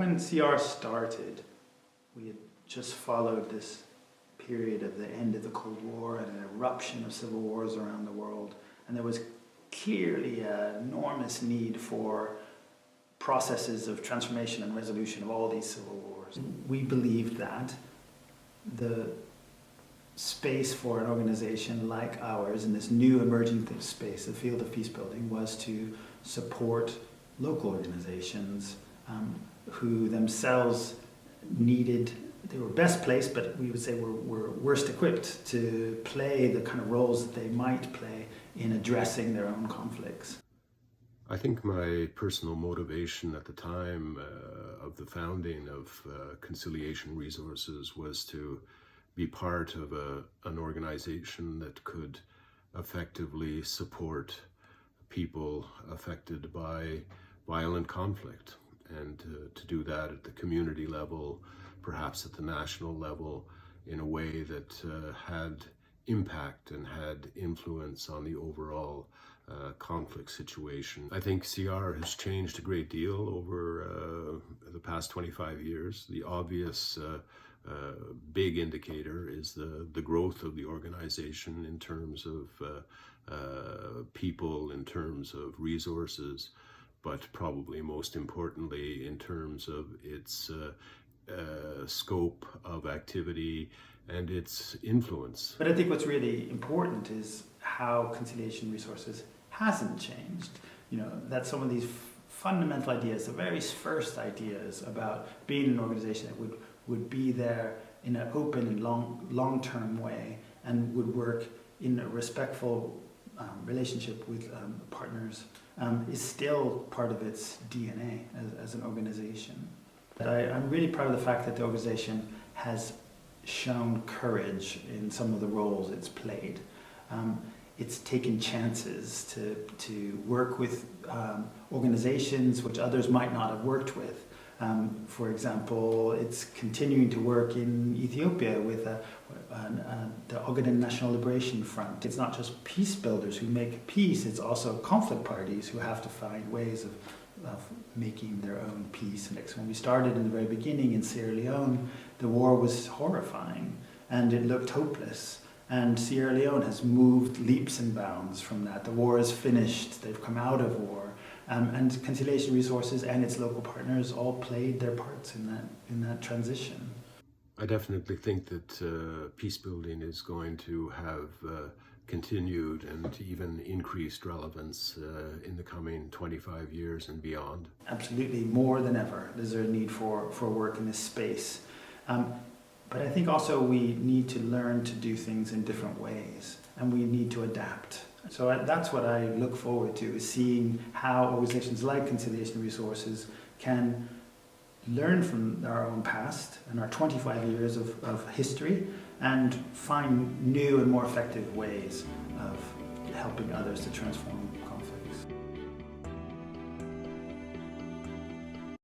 when CR started, we had just followed this period of the end of the Cold War and an eruption of civil wars around the world, and there was clearly an enormous need for processes of transformation and resolution of all these civil wars. We believed that the space for an organization like ours in this new emerging space, the field of peace building, was to support local organizations who themselves they were best placed, but we would say were worst equipped to play the kind of roles that they might play in addressing their own conflicts. I think my personal motivation at the time of the founding of Conciliation Resources was to be part of an organization that could effectively support people affected by violent conflict, and to do that at the community level, perhaps at the national level, in a way that had impact and had influence on the overall conflict situation. I think CR has changed a great deal over the past 25 years. The obvious big indicator is the growth of the organization in terms of people, in terms of resources, but probably most importantly in terms of its scope of activity and its influence. But I think what's really important is how Conciliation Resources hasn't changed. You know, that some of these fundamental ideas, the very first ideas about being an organization that would be there in an open and long-term way and would work in a respectful relationship with partners is still part of its DNA as an organization. I'm really proud of the fact that the organization has shown courage in some of the roles it's played. It's taken chances to work with organizations which others might not have worked with. For example, it's continuing to work in Ethiopia with the Ogaden National Liberation Front. It's not just peace builders who make peace, it's also conflict parties who have to find ways of making their own peace. And when we started in the very beginning in Sierra Leone, the war was horrifying and it looked hopeless. And Sierra Leone has moved leaps and bounds from that. The war is finished, they've come out of war. And Conciliation Resources and its local partners all played their parts in that transition. I definitely think that peace building is going to have continued and even increased relevance in the coming 25 years and beyond. Absolutely, more than ever, there's a need for work in this space. But I think also we need to learn to do things in different ways, and we need to adapt. So that's what I look forward to, is seeing how organizations like Conciliation Resources can learn from our own past and our 25 years of history and find new and more effective ways of helping others to transform